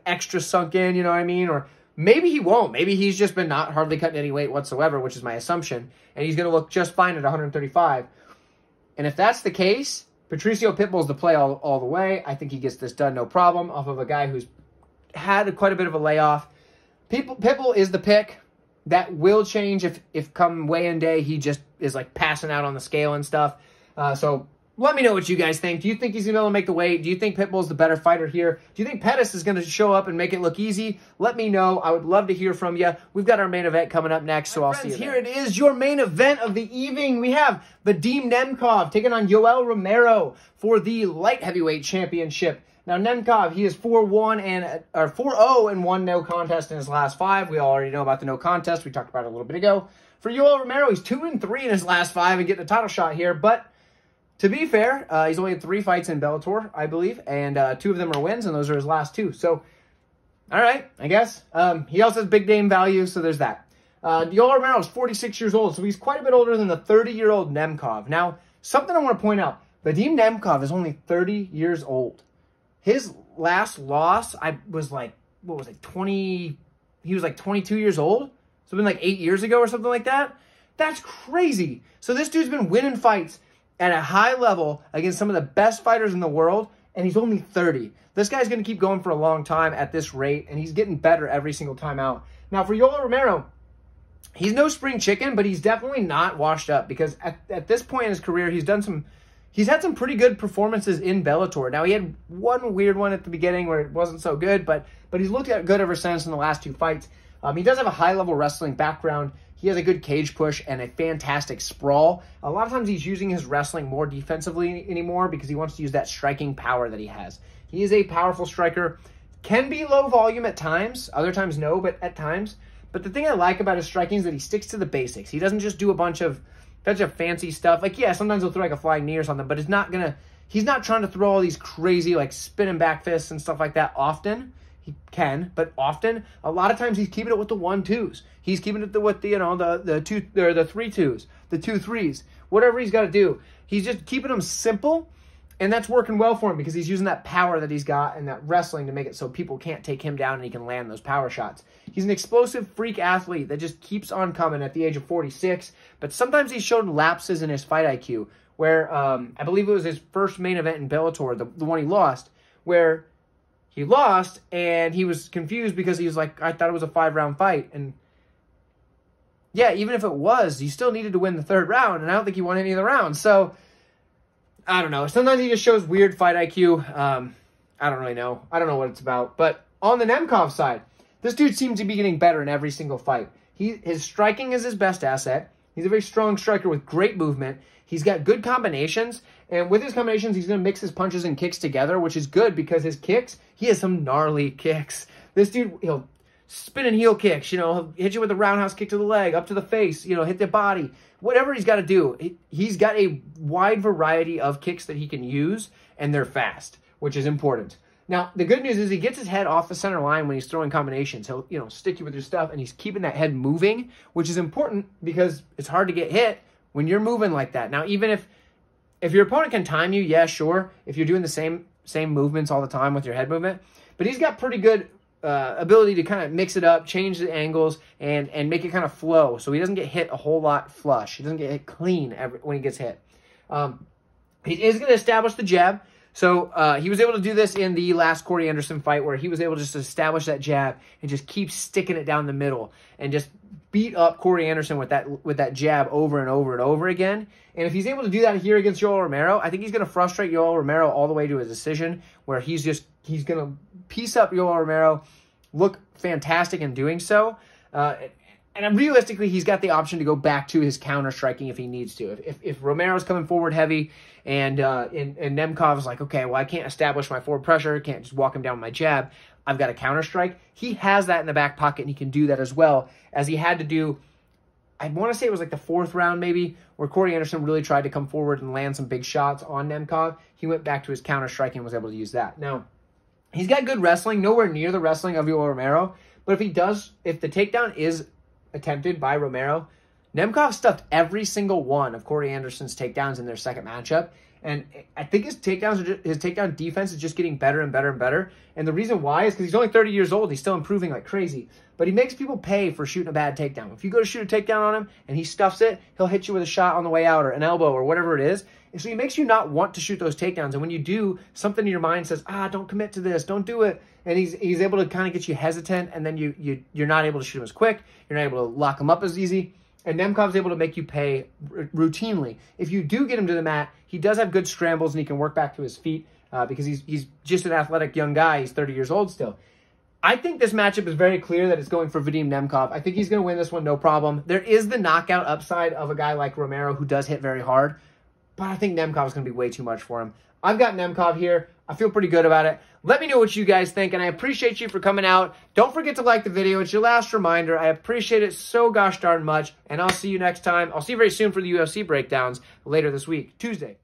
extra sunk in, you know what I mean? Or maybe he won't. Maybe he's just been not hardly cutting any weight whatsoever, which is my assumption, and he's going to look just fine at 135. And if that's the case, Patricio Pitbull's the play all the way. I think he gets this done no problem off of a guy who's had quite a bit of a layoff. Pitbull is the pick. That will change if come weigh-in day he just is like passing out on the scale and stuff. So let me know what you guys think. Do you think he's going to be able to make the weight? Do you think Pitbull's the better fighter here? Do you think Pettis is going to show up and make it look easy? Let me know. I would love to hear from you. We've got our main event coming up next, so I'll see you there. Here it is, your main event of the evening. We have Vadim Nemkov taking on Yoel Romero for the light heavyweight championship. Now, Nemkov, he is 4-1 and or 4-0 and 1 no contest in his last 5. We already know about the no contest. We talked about it a little bit ago. For Yoel Romero, he's 2-3 in his last 5 and getting a title shot here. But to be fair, he's only had 3 fights in Bellator, I believe, and 2 of them are wins, and those are his last 2. So, all right, I guess. He also has big name value, so there's that. Yoel Romero is 46 years old, so he's quite a bit older than the 30-year-old Nemkov. Now, something I want to point out, Vadim Nemkov is only 30 years old. His last loss, I was like, what was it, 20, he was like 22 years old? So it's been like 8 years ago or something like that? That's crazy. So this dude's been winning fights at a high level against some of the best fighters in the world, and he's only 30. This guy's going to keep going for a long time at this rate, and he's getting better every single time out. Now, for Yoel Romero, he's no spring chicken, but he's definitely not washed up because at this point in his career, he's had some pretty good performances in Bellator. Now, he had one weird one at the beginning where it wasn't so good, but he's looked at good ever since in the last 2 fights. He does have a high-level wrestling background. He has a good cage push and a fantastic sprawl. A lot of times he's using his wrestling more defensively anymore because he wants to use that striking power that he has. He is a powerful striker. Can be low volume at times. Other times no, but at times. But the thing I like about his striking is that he sticks to the basics. He doesn't just do a bunch of fancy stuff. Like, yeah, sometimes he'll throw like a flying knee or something, but he's not trying to throw all these crazy like spinning back fists and stuff like that often. He can, but often, a lot of times he's keeping it with the 1-2s. He's keeping it with the, you know, the 3-2s, the 2-3s, whatever he's got to do. He's just keeping them simple, and that's working well for him because he's using that power that he's got and that wrestling to make it so people can't take him down and he can land those power shots. He's an explosive freak athlete that just keeps on coming at the age of 46, but sometimes he's shown lapses in his fight IQ where I believe it was his first main event in Bellator, the one he lost, where he lost and he was confused because he was like, I thought it was a 5-round fight. And yeah, even if it was, he still needed to win the 3rd round, and I don't think he won any of the rounds. So, I don't know. Sometimes he just shows weird fight IQ. I don't really know. I don't know what it's about. But on the Nemkov side, this dude seems to be getting better in every single fight. His striking is his best asset. He's a very strong striker with great movement. He's got good combinations. And with his combinations, he's going to mix his punches and kicks together, which is good because his kicks, he has some gnarly kicks. This dude, he'll spin and heel kicks, you know, he'll hit you with a roundhouse kick to the leg, up to the face, you know, hit the body. Whatever he's got to do, he's got a wide variety of kicks that he can use, and they're fast, which is important. Now, the good news is he gets his head off the center line when he's throwing combinations. He'll, you know, stick you with your stuff, and he's keeping that head moving, which is important because it's hard to get hit when you're moving like that. Now, even if your opponent can time you, yeah, sure, if you're doing the same movements all the time with your head movement, but he's got pretty good ability to kind of mix it up, change the angles, and make it kind of flow so he doesn't get hit a whole lot flush. He doesn't get hit clean when he gets hit. He is going to establish the jab. So he was able to do this in the last Corey Anderson fight where he was able to just establish that jab and just keep sticking it down the middle and just beat up Corey Anderson with that jab over and over and over again. And if he's able to do that here against Yoel Romero, I think he's going to frustrate Yoel Romero all the way to a decision where he's going to piece up Yoel Romero, look fantastic in doing so. And realistically, he's got the option to go back to his counter striking if he needs to. If Romero's coming forward heavy and Nemkov is like, okay, well, I can't establish my forward pressure, can't just walk him down with my jab, I've got a counter strike. He has that in the back pocket, and he can do that as well, as he had to do, I want to say it was like the 4th round maybe, where Corey Anderson really tried to come forward and land some big shots on Nemkov. He went back to his counter striking and was able to use that. Now, he's got good wrestling, nowhere near the wrestling of Yoel Romero, but if the takedown is attempted by Romero, Nemkov stuffed every single one of Corey Anderson's takedowns in their second matchup, and I think his takedown defense is just getting better and better and better. And the reason why is because he's only 30 years old. He's still improving like crazy, but he makes people pay for shooting a bad takedown. If you go to shoot a takedown on him and he stuffs it, he'll hit you with a shot on the way out or an elbow or whatever it is. And so he makes you not want to shoot those takedowns. And when you do, something in your mind says, don't commit to this, don't do it. And he's able to kind of get you hesitant, and then you're not able to shoot him as quick. You're not able to lock him up as easy. And Nemkov's able to make you pay routinely. If you do get him to the mat, he does have good scrambles, and he can work back to his feet because he's just an athletic young guy. He's 30 years old still. I think this matchup is very clear that it's going for Vadim Nemkov. I think he's going to win this one, no problem. There is the knockout upside of a guy like Romero who does hit very hard, but I think Nemkov is going to be way too much for him. I've got Nemkov here. I feel pretty good about it. Let me know what you guys think, and I appreciate you for coming out. Don't forget to like the video. It's your last reminder. I appreciate it so gosh darn much, and I'll see you next time. I'll see you very soon for the UFC breakdowns later this week, Tuesday.